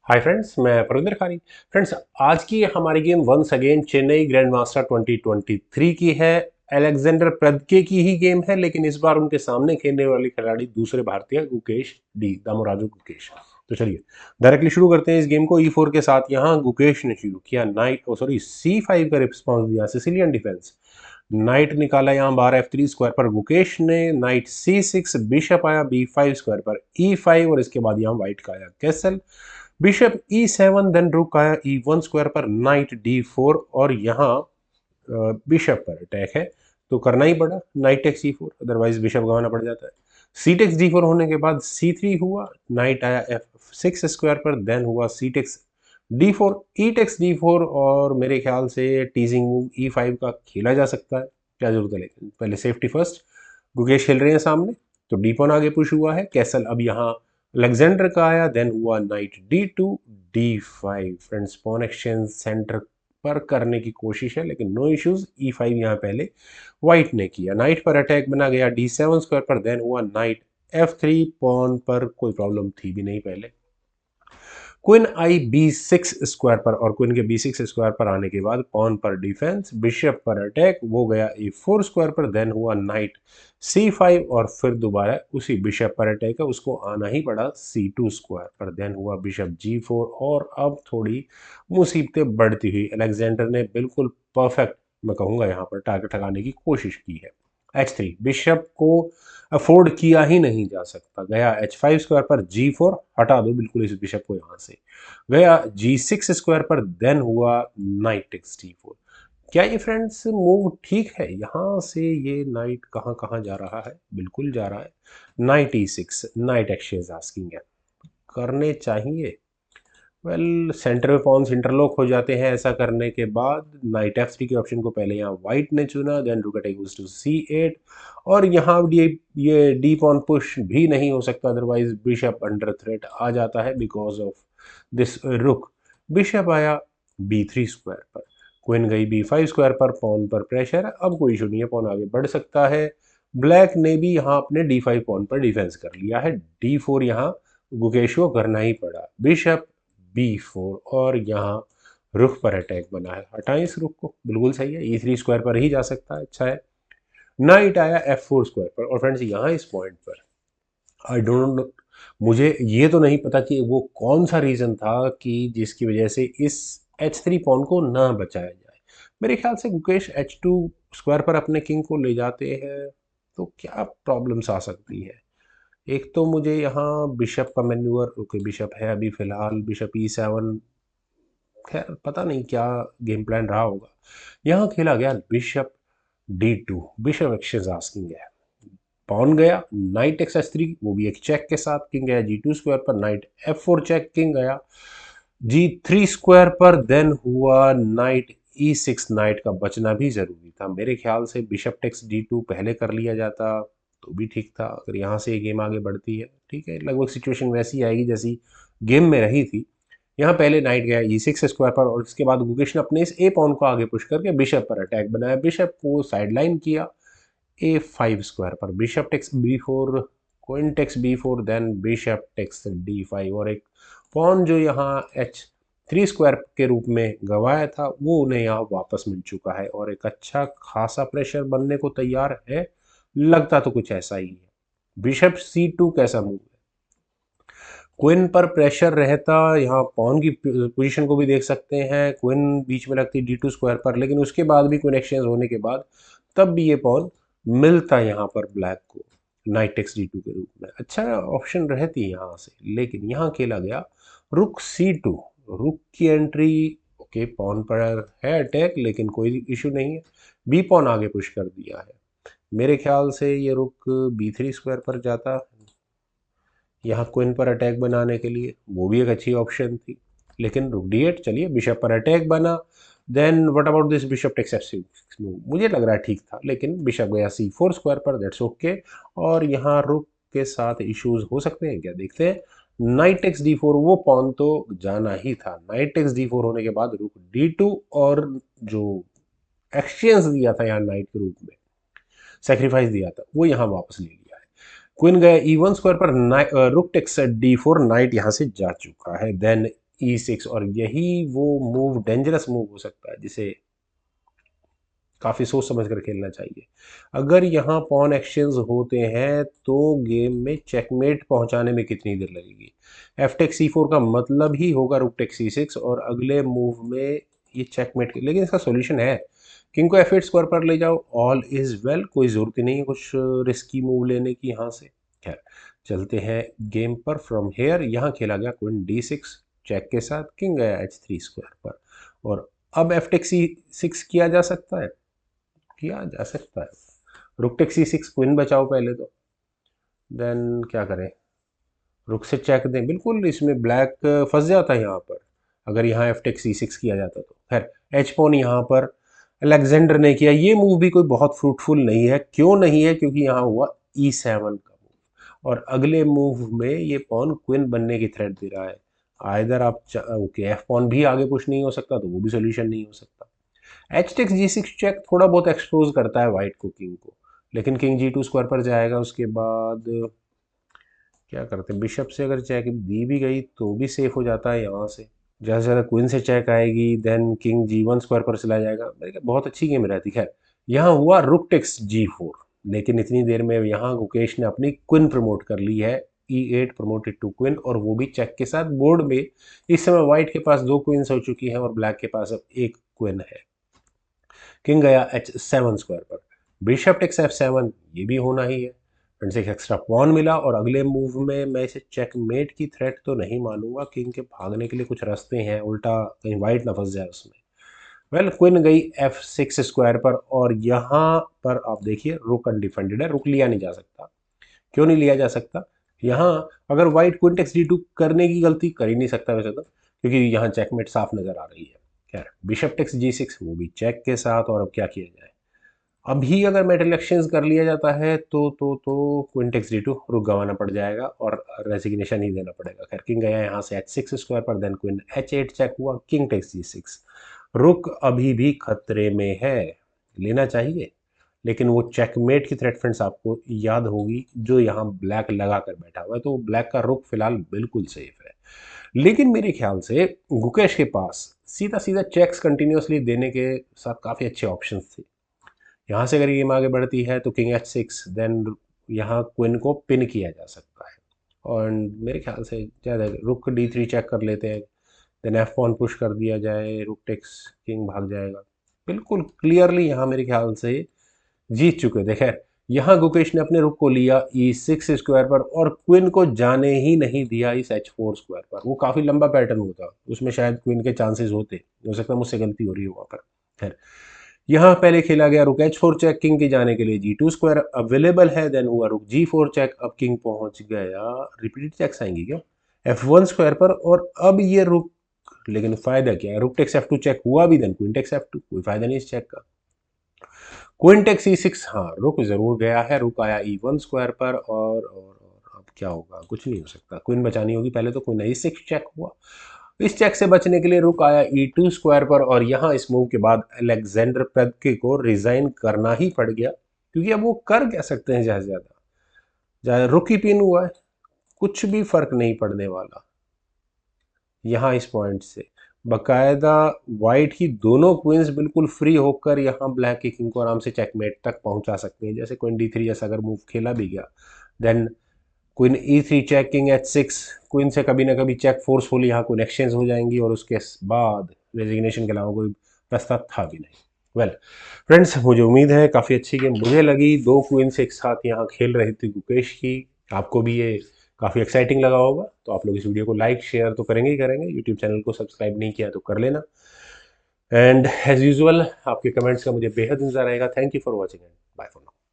Hi friends, मैं प्रविंदर खारी। Friends, आज की हमारी game once again Chennai grand master 2023 की है। अलेक्जेंडर प्रदके की ही गेम है, लेकिन इस बार उनके सामने खेलने वाले खिलाड़ी दूसरे भारतीय गुकेश डी दामोराजू गुकेश। तो चलिए डायरेक्टली शुरू करते हैं इस गेम को। E4 के साथ यहाँ गुकेश ने शुरू किया, C5 का रिस्पॉन्स दिया सिसिलियन डिफेंस। नाइट निकाला यहाँ बार F3 स्क्वायर पर गुकेश ने, नाइट C6, बिशप आया B5 स्क्वायर पर E5 और इसके बाद यहाँ व्हाइट का आया कैसल। बिशप E7, देन रुक आया E1 स्क्वायर पर, नाइट D4 और यहाँ बिशप पर अटैक है तो करना ही पड़ा, knight takes E4, otherwise bishop गंवाना पड़ जाता है। सी टेक्स D4 होने के बाद C3 हुआ, नाइट आया F6 स्क्वायर पर, देन हुआ C takes D4, E takes D4 और मेरे ख्याल से टीजिंग मूव E5 का खेला जा सकता है, क्या जरूरत है, लेकिन पहले सेफ्टी फर्स्ट। गुकेश खेल रहे हैं सामने तो डी पॉन आगे पुश हुआ है, कैसल अब यहाँ अलेक्जेंडर का आया, देन हुआ knight D2 D5। Friends, pawn exchange centre पर करने की कोशिश है लेकिन नो इश्यूज। E5 यहाँ पहले व्हाइट ने किया, नाइट पर अटैक बना गया D7 स्क्वायर पर, देन हुआ नाइट F3। पॉन पर कोई प्रॉब्लम थी भी नहीं पहले। क्वीन आई B6 स्क्वायर पर और क्वीन के B6 स्क्वायर पर आने के बाद पॉन पर डिफेंस, बिशप पर अटैक, वो गया E4 स्क्वायर पर, देन हुआ नाइट C5 और फिर दोबारा उसी बिशप पर अटैक है, उसको आना ही पड़ा C2 स्क्वायर पर, देन हुआ बिशप G4 और अब थोड़ी मुसीबतें बढ़ती हुई। अलेक्जेंडर ने बिल्कुल परफेक्ट, मैं कहूँगा यहाँ पर टारगेट लगाने की कोशिश की है। H3 बिशप को अफोर्ड किया ही नहीं जा सकता, गया H5 स्क्वायर पर G4, हटा दो बिल्कुल इस बिशप को यहाँ से, गया G6 स्क्वायर पर, देन हुआ नाइट टेक्स D4। क्या ये फ्रेंड्स मूव ठीक है? यहाँ से ये नाइट कहाँ कहाँ जा रहा है? बिल्कुल जा रहा है night E6, night exchange asking है, करने चाहिए। वेल, सेंटर में पॉन्स इंटरलॉक हो जाते हैं, ऐसा करने के बाद नाइट F3 के ऑप्शन को पहले यहाँ व्हाइट ने चुना, देन रूक अटैक गोज़ टू C8 और यहाँ ये डी पॉन पुश भी नहीं हो सकता, अदरवाइज बिशप अंडर थ्रेट आ जाता है बिकॉज ऑफ दिस रुक। बिशप आया B3 स्क्वायर पर, क्वीन गई B5 स्क्वायर पर, पॉन पर प्रेशर है, अब कोई इशू नहीं है, पॉन आगे बढ़ सकता है। ब्लैक ने भी यहाँ अपने D5 पॉन पर डिफेंस कर लिया है, D4 यहाँ गुकेश को करना ही पड़ा, बिशप B4 और यहाँ रुख पर अटैक बना है, हटाएं इस रुख को, बिल्कुल सही है, E3 स्क्वायर पर ही जा सकता है, अच्छा है। नाइट आया F4 स्क्वायर पर और फ्रेंड्स यहाँ इस पॉइंट पर आई डोंट नो, मुझे ये तो नहीं पता कि वो कौन सा रीज़न था कि जिसकी वजह से इस H3 पॉन को ना बचाया जाए। मेरे ख्याल से गुकेश H2 स्क्वायर पर अपने किंग को ले जाते हैं तो क्या प्रॉब्लम्स आ सकती है। एक तो मुझे यहाँ बिशप का मैन्यूअर, ओके बिशप है अभी फिलहाल, बिशप E7, खैर पता नहीं क्या गेम प्लान रहा होगा। यहाँ खेला गया bishop D2, bishop exchange asking है, पॉन गया नाइट एक्स H3, वो भी एक चेक के साथ, किंग गया G2 स्क्वायर पर, नाइट F4 चेक, किंग गया G3 स्क्वायर पर, देन हुआ नाइट E6, नाइट का बचना भी जरूरी था मेरे ख्याल से, बिशप टेक्स D2 पहले कर लिया जाता तो भी ठीक था, अगर यहाँ से ये गेम आगे बढ़ती है ठीक है, लगभग सिचुएशन वैसी आएगी जैसी गेम में रही थी। यहाँ पहले नाइट गया E6 स्क्वायर पर और इसके बाद गुकेश ने अपने इस ए पॉन को आगे पुश करके बिशप पर अटैक बनाया, बिशप को साइडलाइन किया A5 स्क्वायर पर, bishop takes B4, queen takes B4, then bishop takes D5 और एक पॉन जो यहाँ H3 स्क्वायर के रूप में गंवाया था वो उन्हें यहाँ वापस मिल चुका है और एक अच्छा खासा प्रेशर बनने को तैयार है, लगता तो कुछ ऐसा ही है। बिशप C2 कैसा मूव है, क्वीन पर प्रेशर रहता, यहाँ पॉन की पोजीशन को भी देख सकते हैं, क्वीन बीच में लगती D2 स्क्वायर पर, लेकिन उसके बाद भी क्वीन एक्सचेंज होने के बाद तब भी ये पॉन मिलता यहाँ पर ब्लैक को नाइट टेक्स D2 के रूप में, अच्छा ऑप्शन रहती यहाँ से, लेकिन यहाँ खेला गया रुक C2, रुक की एंट्री, ओके पॉन पर है अटैक लेकिन कोई इशू नहीं है, बी पॉन आगे पुश कर दिया है, मेरे ख्याल से ये रुक B3 स्क्वायर पर जाता, यहाँ क्वीन पर अटैक बनाने के लिए वो भी एक अच्छी ऑप्शन थी, लेकिन रुक D8, चलिए बिशप पर अटैक बना, then what about this bishop takes F6 move, मुझे लग रहा है ठीक था, लेकिन बिशप गया C4 स्क्वायर पर, दैट्स ओके। और यहाँ रुक के साथ इश्यूज हो सकते हैं क्या, देखते हैं। नाइट टेक्स D4, वो पॉन तो जाना ही था, नाइट टेक्स D4 होने के बाद रुक D2 और जो एक्सचेंज दिया था यहाँ नाइट के रूप में, सेक्रीफाइस दिया था, वो यहाँ वापस ले लिया है। क्वीन गया E1 स्क्वायर पर, रुक टेक्स D4, नाइट यहाँ से जा चुका है, देन E6, और यही वो मूव, डेंजरस मूव हो सकता है जिसे काफ़ी सोच समझ कर खेलना चाहिए। अगर यहाँ पॉन एक्सचेंज होते हैं तो गेम में चेकमेट पहुंचाने में कितनी देर लगेगी। एफ टेक C4 का मतलब ही होगा रुक टेक C6, और अगले मूव में ये चेकमेट, लेकिन इसका सॉल्यूशन है। किंग को F8 स्क्वायर पर ले जाओ, ऑल इज वेल, कोई ज़रूरत नहीं है कुछ रिस्की मूव लेने की यहाँ से। खैर, चलते हैं गेम पर। फ्रॉम हेयर यहाँ खेला गया क्वीन D6 चेक के साथ, किंग गया H3 स्क्वायर पर, और अब एफ टेक C6 किया जा सकता है, किया जा सकता है। रुक टेक C6, क्वीन बचाओ पहले तो, देन क्या करें, रुक से चेक दें। बिल्कुल इसमें ब्लैक फंस जाता है यहाँ पर, अगर यहाँ एफ टेक C6 किया जाता तो। खैर, एच पॉन यहाँ पर अलेक्जेंडर ने किया। ये मूव भी कोई बहुत फ्रूटफुल नहीं है। क्यों नहीं है? क्योंकि यहाँ हुआ E7 का मूव, और अगले मूव में ये पॉन क्वीन बनने की थ्रेट दे रहा है। आइदर आप ओके, एफ पॉन भी आगे पुश नहीं हो सकता, तो वो भी सोल्यूशन नहीं हो सकता। एच टेक्स G6 चेक थोड़ा बहुत एक्सपोज करता है वाइट को, किंग को, लेकिन किंग G2 स्क्वायर पर जाएगा। उसके बाद क्या करते हैं, बिशप से अगर चेक दी भी गई तो भी सेफ हो जाता है यहाँ से। ज़्यादा से ज़्यादा क्वीन से चेक आएगी, देन किंग G1 स्क्वायर पर चला जाएगा। मेरे ख्याल बहुत अच्छी गेम रहती है। यहाँ हुआ रुक टेक्स G4, लेकिन इतनी देर में यहाँ गुकेश ने अपनी क्वीन प्रमोट कर ली है। E8 प्रमोटेड टू क्वीन, और वो भी चेक के साथ। बोर्ड में इस समय व्हाइट के पास 2 क्वींस हो चुकी हैं और ब्लैक के पास अब 1 क्वीन है। किंग गया H7 स्क्वायर पर, बिशप टेक्स F7, ये भी होना ही है। फ्रेंड्स, एक एक्स्ट्रा पॉन मिला, और अगले मूव में मैं इसे चेकमेट की थ्रेट तो नहीं मानूंगा। किंग के भागने के लिए कुछ रास्ते हैं, उल्टा कहीं वाइट ना फंस जाए उसमें। वेल, क्वीन गई F6 स्क्वायर पर, और यहाँ पर आप देखिए रुक अनडिफेंडेड है, रुक लिया नहीं जा सकता। क्यों नहीं लिया जा सकता? यहाँ अगर वाइट क्वीन टेक्स D2 करने की गलती कर ही नहीं सकता वैसे तो, क्योंकि यहाँ चेकमेट साफ नजर आ रही है। खैर, बिशप टेक्स G6, वो भी चेक के साथ, और अब क्या किया जाए। अभी अगर मेटल एक्सचेंज कर लिया जाता है तो क्वीन टेक्स D2, रुक गंवाना पड़ जाएगा और रेजिग्नेशन ही देना पड़ेगा। खैर, किंग गया यहाँ से H6 स्क्वायर पर, देन क्वीन H8 चेक हुआ, किंग टेक्स G6। रुक अभी भी खतरे में है, लेना चाहिए, लेकिन वो चेकमेट की थ्रेट फ्रेंड्स आपको याद होगी जो यहाँ ब्लैक लगा कर बैठा हुआ है, तो ब्लैक का रुक फिलहाल बिल्कुल सेफ है। लेकिन मेरे ख्याल से गुकेश के पास सीधा सीधा चेक्स कंटिन्यूसली देने के साथ काफ़ी अच्छे ऑप्शंस थे। यहाँ से अगर गेम आगे बढ़ती है तो किंग H6, देन यहाँ क्वीन को पिन किया जा सकता है, और मेरे ख्याल से ज़्यादा रुक D3 चेक कर लेते हैं, देन एफ पॉन पुश कर दिया जाए, रुक टेक्स, किंग भाग जाएगा। बिल्कुल क्लियरली यहाँ मेरे ख्याल से जीत चुके थे। खैर, यहाँ गुकेश ने अपने रुक को लिया E6 स्क्वायर पर, और क्वीन को जाने ही नहीं दिया इस H4 स्क्वायर पर। वो काफ़ी लंबा पैटर्न होता, उसमें शायद क्वीन के चांसेस होते, हो सकता है मुझसे गलती हो रही है वहाँ पर। खैर, यहाँ पहले खेला गया रुक H4 चेक, किंग के जाने के लिए G2 स्क्वायर अवेलेबल है, देन हुआ रुक G4 चेक, अब किंग पहुंच गया, रिपीटेड चेक्स आएंगी क्या F1 स्क्वायर पर, और अब ये रुक, लेकिन फायदा क्या है, रुक टेक्स F2 चेक हुआ भी, देन क्वीन टेक्स F2, कोई फायदा नहीं इस चेक का। क्वीन टेक्स E6, हाँ रुक जरूर गया है, रुक आया E1 स्क्वायर पर, और अब क्या होगा, कुछ नहीं हो सकता, क्वीन बचानी होगी पहले तो। क्वीन E6 चेक हुआ, इस चेक से बचने के लिए रुक आया E2 स्क्वायर पर, और यहाँ इस मूव के बाद अलेक्जेंडर प्रदके को रिजाइन करना ही पड़ गया, क्योंकि अब वो कर क्या सकते हैं ज़्यादा से ज़्यादा। रुक ही पिन हुआ है, कुछ भी फर्क नहीं पड़ने वाला यहाँ इस पॉइंट से। बकायदा वाइट की दोनों क्वींस बिल्कुल फ्री होकर यहाँ ब्लैक की किंग को आराम से चेकमेट तक पहुंचा सकते हैं। जैसे क्वीन D3 जैसा अगर मूव खेला भी गया, then queen E3 check, king H6, queen से कभी ना कभी चेक फोर्सफुल यहाँ क्वीन एक्सचेंज हो जाएंगी, और उसके बाद रेजिग्नेशन के अलावा कोई रास्ता था भी नहीं। वेल फ्रेंड्स, मुझे उम्मीद है काफ़ी अच्छी गेम मुझे लगी। 2 क्वींस एक साथ यहाँ खेल रही थी गुकेश की, आपको भी ये काफ़ी एक्साइटिंग लगा होगा। तो आप लोग इस वीडियो को लाइक शेयर तो करेंगे ही करेंगे, यूट्यूब चैनल को सब्सक्राइब नहीं किया तो कर लेना, एंड एज यूजुअल आपके कमेंट्स का मुझे बेहद इंतजार रहेगा। Thank you for watching and bye for now.